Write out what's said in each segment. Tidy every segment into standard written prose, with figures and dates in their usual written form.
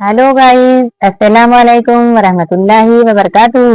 Hello guys, अस्सलाम वालेकुम वरहमतुल्लाहि वबरकातुहू।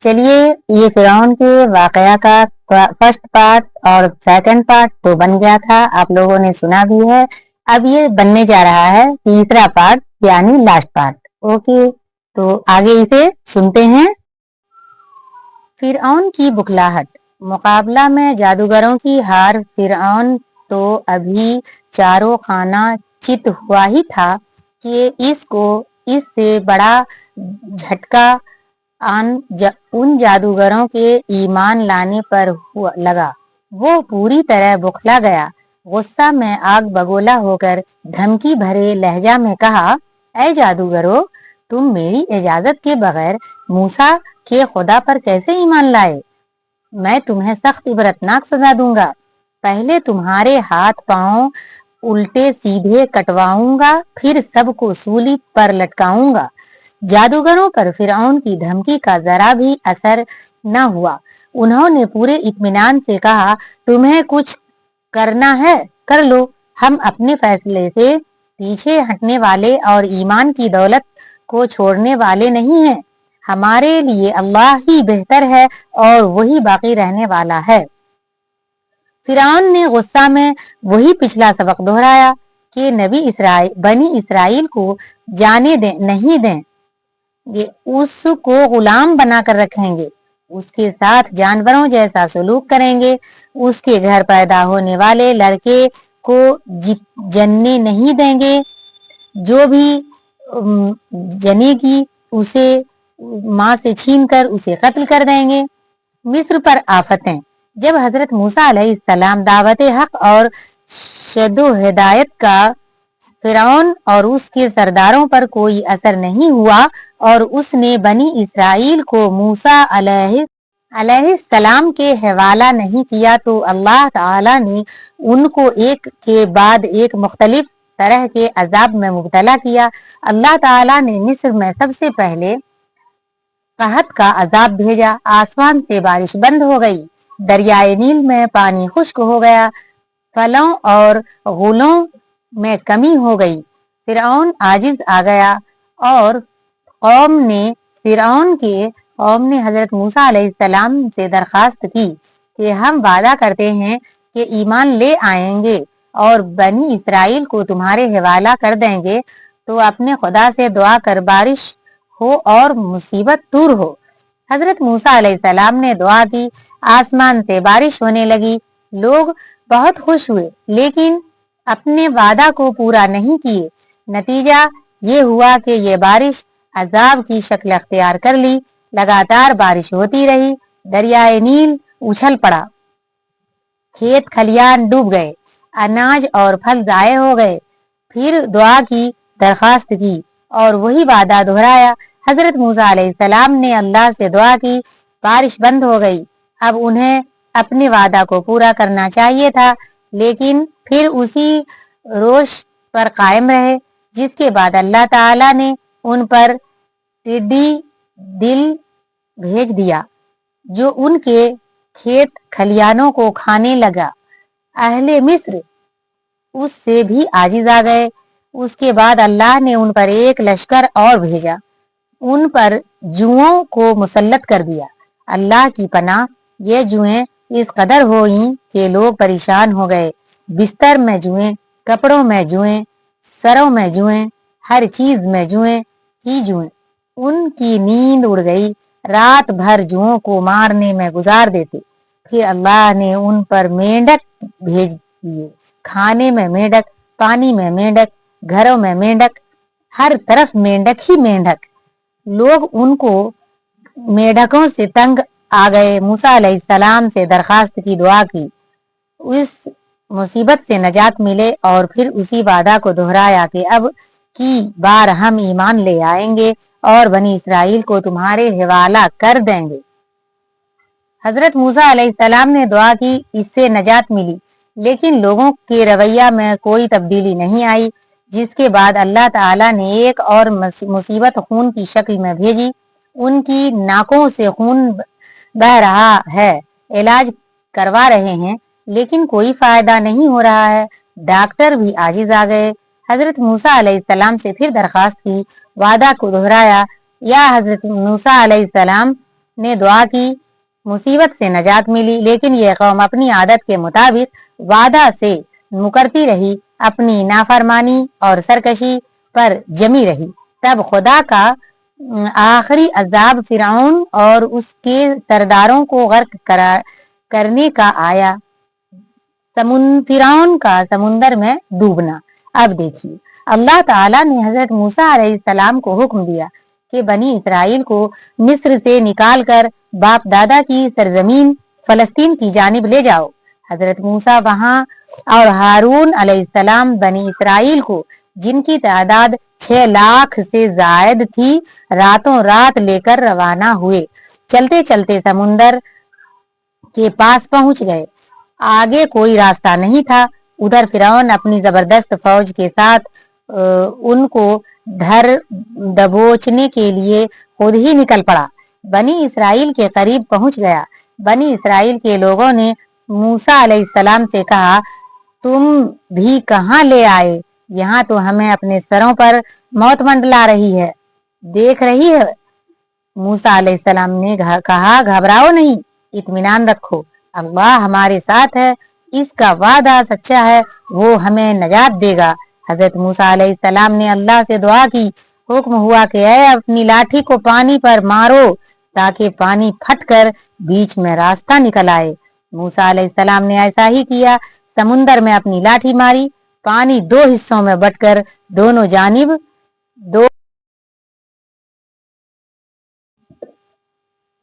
चलिए, ये फिरौन के वाकया का फर्स्ट पार्ट और सेकंड पार्ट तो बन गया था, आप लोगों ने सुना भी है। अब ये बनने जा रहा है तीसरा पार्ट यानी लास्ट पार्ट। ओके, तो आगे इसे सुनते हैं। फिरौन की बुखलाहट। मुकाबला में जादूगरों की हार। फिरौन तो अभी चारों खाना चित हुआ ही था कि इससे बड़ा झटका उन जादूगरों के ईमान लाने पर लगा। वो पूरी तरह बुखला गया। गुस्सा में आग बगोला होकर धमकी भरे लहजा में कहा, ऐ जादूगरों, तुम मेरी इजाजत के बगैर मूसा के खुदा पर कैसे ईमान लाए? मैं तुम्हें सख्त इबरतनाक सजा दूंगा। पहले तुम्हारे हाथ पांव उल्टे सीधे कटवाऊंगा, फिर सबको सूली पर लटकाऊंगा। जादूगरों पर फिरौन की धमकी का जरा भी असर न हुआ। उन्होंने पूरे इत्मीनान से कहा, तुम्हें कुछ करना है कर लो, हम अपने फैसले से पीछे हटने वाले और ईमान की दौलत को छोड़ने वाले नहीं हैं। हमारे लिए अल्लाह ही बेहतर है और वही बाकी रहने वाला है। फिरौन ने गुस्सा में वही पिछला सबक दोहराया कि बनी इसराइल को जाने नहीं देंगे, उसको गुलाम बनाकर रखेंगे, उसके साथ जानवरों जैसा सलूक करेंगे, उसके घर पैदा होने वाले लड़के को जन्ने नहीं देंगे, जो भी जनेगी उसे माँ से छीनकर उसे कत्ल कर देंगे। मिस्र पर आफतें। जब हजरत मूसा अलैहिस्सलाम दावत हक और शदो हिदायत का फिरौन और उसके सरदारों पर कोई असर नहीं हुआ और उसने बनी इसराइल को मूसा अलैहिस्सलाम के हवाला नहीं किया, तो अल्लाह ताला ने उनको एक के बाद एक मुख्तलिफ तरह के अजाब में मुब्तला किया। अल्लाह ताला ने मिस्र में सबसे पहले कहत का अजाब भेजा। आसमान से बारिश बंद हो गई, दरियाए नील में पानी खुश्क हो गया, फलों और गुलों में कमी हो गई। फिरौन आजिज आ गया और फिरौन के कौम ने हजरत मूसा अलैहिस्सलाम से दरखास्त की कि हम वादा करते हैं कि ईमान ले आएंगे और बनी इसराइल को तुम्हारे हवाला कर देंगे, तो अपने खुदा से दुआ कर बारिश हो और मुसीबत दूर हो। हजरत मूसा अलैहिस्सलाम ने दुआ की, आसमान से बारिश होने लगी। लोग बहुत खुश हुए, लेकिन अपने वादा को पूरा नहीं किए। नतीजा ये हुआ कि ये बारिश अजाब की शक्ल अख्तियार कर ली। लगातार बारिश होती रही, दरियाए नील उछल पड़ा, खेत खलियान डूब गए, अनाज और फल जाए हो गए। फिर दुआ की, दरखास्त की और वही वादा दोहराया। हजरत मूसा अलैहिस्सलाम ने अल्लाह से दुआ की, बारिश बंद हो गई। अब उन्हें अपने वादा को पूरा करना चाहिए था, लेकिन फिर उसी रोश पर कायम रहे। जिसके बाद अल्लाह ताला ने उन पर टिड्डी दिल भेज दिया, जो उनके खेत खलियानों को खाने लगा। अहले मिस्र उससे भी आजिज आ गए। उसके बाद अल्लाह ने उन पर एक लश्कर और भेजा, उन पर जुओं को मुसल्लत कर दिया। अल्लाह की पनाह, ये जुएं इस कदर हुई कि लोग परेशान हो गए। बिस्तर में जुएं, कपड़ों में जुएं, सरों में जुएं, हर चीज में जुएं ही जुएं। उनकी नींद उड़ गई, रात भर जुओं को मारने में गुजार देते। फिर अल्लाह ने उन पर मेंढक भेज दिए, खाने में मेंढक, पानी में मेंढक, घरों में मेंढक, हर तरफ मेंढक ही मेंढक। लोग उनको मेढकों से तंग आ गए। मूसा अलैहिस्सलाम से दरखास्त की, दुआ की, उस मुसीबत से नजात मिले और फिर उसी वादा को दोहराया कि अब की बार हम ईमान ले आएंगे और बनी इसराइल को तुम्हारे हवाला कर देंगे। हजरत मूसा अलैहिस्सलाम ने दुआ की, इससे नजात मिली, लेकिन लोगों के रवैया में कोई तब्दीली नहीं आई। जिसके बाद अल्लाह ताला ने एक और मुसीबत खून की शक्ल में भेजी। उनकी नाकों से खून बह रहा है, इलाज करवा रहे हैं, लेकिन कोई फायदा नहीं हो रहा है। डॉक्टर भी आजिज आ गए। हजरत मूसा अलैहिस्सलाम से फिर दरखास्त की, वादा को दोहराया। या हजरत मूसा अलैहिस्सलाम ने दुआ की, मुसीबत से नजात मिली, लेकिन यह कौम अपनी आदत के मुताबिक वादा से मुकरती रही, अपनी नाफरमानी और सरकशी पर जमी रही। तब खुदा का आखिरी अजाब फिरौन और उसके सरदारों को गर्क करने का आया। फिरौन का समुंदर में डूबना। अब देखिए, अल्लाह ताला ने हजरत मूसा अलैहिस्सलाम को हुक्म दिया कि बनी इसराइल को मिस्र से निकालकर बाप दादा की सरजमीन फलस्तीन की जानिब ले जाओ। हजरत मूसा वहां और हारून अलैहिस्सलाम बनी इसराइल को, जिनकी तादाद 6 लाख से जायद थी, रातों रात लेकर रवाना हुए। चलते चलते समुंदर के पास पहुंच गए। आगे कोई रास्ता नहीं था। उधर फिरौन अपनी जबरदस्त फौज के साथ उनको धर दबोचने के लिए खुद ही निकल पड़ा। बनी इसराइल के करीब पहुंच गया। बनी इसराइल के लोगों ने मूसा अलैहिस्सलाम से कहा, तुम भी कहाँ ले आए? यहाँ तो हमें अपने सरों पर मौत मंडला रही है, देख रही है। मूसा अलैहिस्सलाम ने कहा, घबराओ नहीं, इत्मीनान रखो, अल्लाह हमारे साथ है, इसका वादा सच्चा है, वो हमें नजात देगा। हजरत मूसा अलैहिस्सलाम ने अल्लाह से दुआ की। हुक्म हुआ कि अपनी लाठी को पानी पर मारो ताकि पानी फटकर बीच में रास्ता निकल आए। मूसा अलैहिस्सलाम ने ऐसा ही किया। समुंदर में अपनी लाठी मारी, पानी 2 हिस्सों में बंटकर दोनों जानिब दो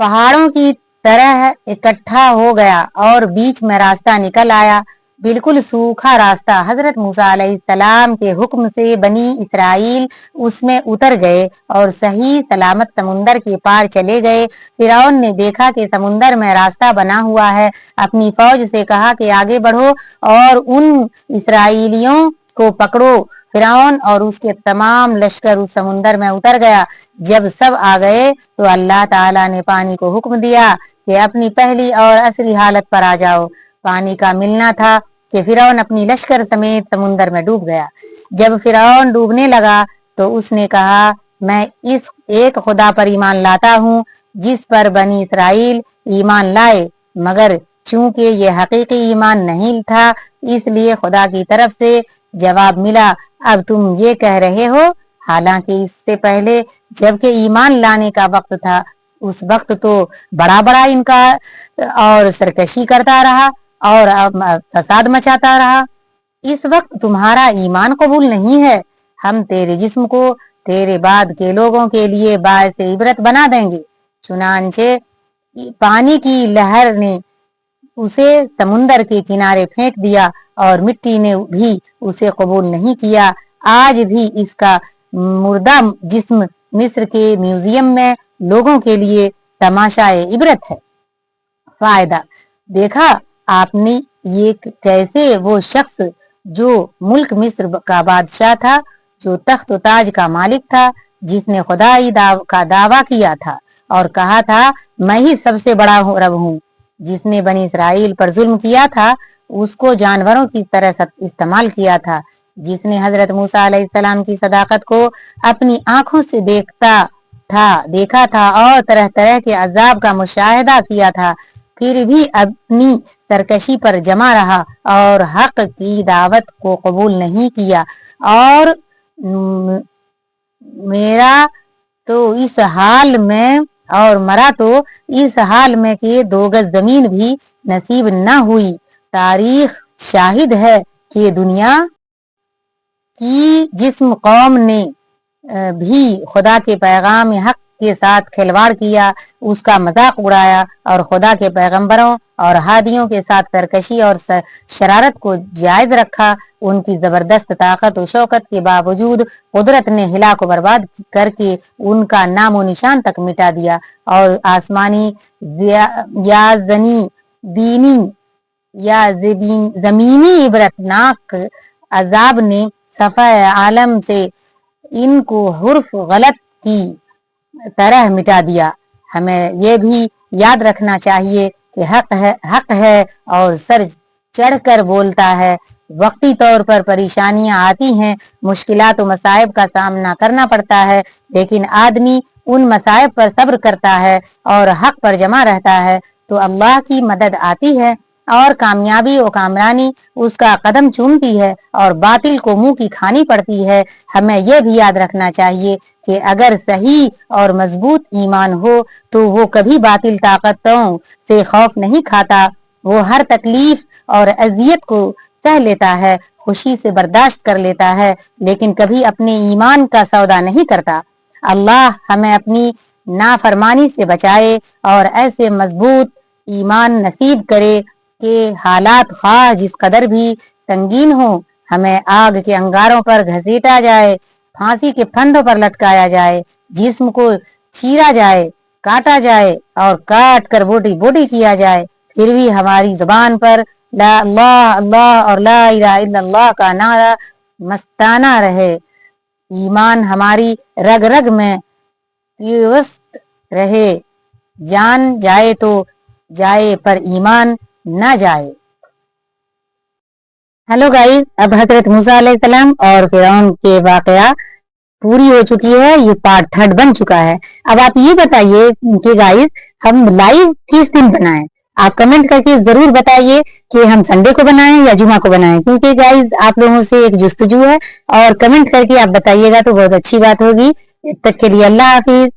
पहाड़ों की तरह इकट्ठा हो गया और बीच में रास्ता निकल आया, बिल्कुल सूखा रास्ता। हजरत मूसा अलैहिस्सलाम के हुक्म से बनी इसराइल उसमें उतर गए और सही सलामत समुंदर के पार चले गए। फिरौन ने देखा कि समुंदर में रास्ता बना हुआ है, अपनी फौज से कहा कि आगे बढ़ो और उन इसराइलियों को पकड़ो। फिरौन और उसके तमाम लश्कर उस समुंदर में उतर गया। जब सब आ गए तो अल्लाह ताला ने पानी को हुक्म दिया कि अपनी पहली और असली हालत पर आ जाओ। पानी का मिलना था कि फिरौन अपनी लश्कर समेत समुंदर में डूब गया। जब फिरौन डूबने लगा तो उसने कहा, मैं इस एक खुदा पर ईमान लाता हूँ जिस पर बनी इसराइल ईमान लाए, मगर चूंकि ये हकीकी ईमान नहीं था, इसलिए खुदा की तरफ से जवाब मिला, अब तुम ये कह रहे हो, हालांकि इससे पहले जबकि ईमान लाने का वक्त था, उस वक्त तो बड़ा बड़ा इनकार और सरकशी करता रहा और फसाद मचाता रहा। इस वक्त तुम्हारा ईमान कबूल नहीं है। हम तेरे जिस्म को तेरे बाद के लोगों के लिए बायस इबरत बना देंगे। चुनांचे पानी की लहर ने उसे समुंदर के किनारे फेंक दिया और मिट्टी ने भी उसे कबूल नहीं किया। आज भी इसका मुर्दा जिस्म मिस्र के म्यूजियम में लोगों के लिए तमाशाए इबरत है। फायदा, देखा आपने ये कैसे वो शख्स जो मुल्क मिस्र का बादशाह था, जो तख्त ताज का मालिक था, जिसने खुदाई का दावा किया था और कहा था मैं ही सबसे बड़ा रब हूँ, जिसने बनी इसराइल पर जुल्म किया था, उसको जानवरों की तरह इस्तेमाल किया था, जिसने हजरत मूसा अलैहिस्सलाम की सदाकत को अपनी आंखों से देखा था और तरह तरह के अजाब का मुशाहिदा किया था, फिर भी अपनी सरकशी पर जमा रहा और हक की दावत को कबूल नहीं किया। और मेरा तो इस हाल में और मरा तो इस हाल में कि 2 गज जमीन भी नसीब न हुई। तारीख शाहिद है कि दुनिया की जिस्म कौम ने भी खुदा के पैगाम हक के साथ खिलवाड़ किया, उसका मजाक उड़ाया और खुदा के पैगंबरों और हादियों के साथ सरकशी और शरारत को जायज रखा, उनकी जबरदस्त ताकत और शौकत के बावजूद कुदरत ने हिला को बर्बाद करके उनका नामो निशान तक मिटा दिया और आसमानी या दीनी या जमीनी इबरतनाक अजाब ने सफा आलम से इनको हुर्फ गलत की तरह मिटा दिया। हमें यह भी याद रखना चाहिए कि हक है और सर चढ़कर बोलता है। वक्ती तौर पर परेशानियां आती हैं, मुश्किलात और मसाइब का सामना करना पड़ता है, लेकिन आदमी उन मसाइब पर सब्र करता है और हक पर जमा रहता है तो अल्लाह की मदद आती है और कामयाबी और कामरानी उसका कदम चूमती है और बातिल को मुंह की खानी पड़ती है। हमें यह भी याद रखना चाहिए कि अगर सही और मजबूत ईमान हो तो वो कभी बातिल ताकतों से खौफ नहीं खाता। वो हर तकलीफ और अजियत को सह लेता है, खुशी से बर्दाश्त कर लेता है, लेकिन कभी अपने ईमान का सौदा नहीं करता। अल्लाह हमें अपनी नाफरमानी से बचाए और ऐसे मजबूत ईमान नसीब करे कि हालात ख्वाह जिस कदर भी संगीन हो, हमें आग के अंगारों पर घसीटा जाए, फांसी के फंदों पर लटकाया जाए, जिस्म को चीरा जाए, काटा जाए और काट कर बोटी बोटी किया जाए, फिर भी हमारी जुबान पर ला अल्लाह अल्लाह और ला इलाहा इल्लल्लाह का नारा मस्ताना रहे। ईमान हमारी रग रग में व्यवस्थ रहे। जान जाए तो जाए पर ईमान न जाए। हेलो गाइस, अब हजरत मूसा अलैहिस्सलाम और फिरौन के वाकया पूरी हो चुकी है, ये पार्ट 3 बन चुका है। अब आप ये बताइए कि गाइस हम लाइव किस दिन बनाएं? आप कमेंट करके जरूर बताइए कि हम संडे को बनाएं या जुमा को बनाएं, क्योंकि गाइस आप लोगों से एक जुस्तजू है और कमेंट करके आप बताइएगा तो बहुत अच्छी बात होगी। तब तक के लिए अल्लाह हाफिज।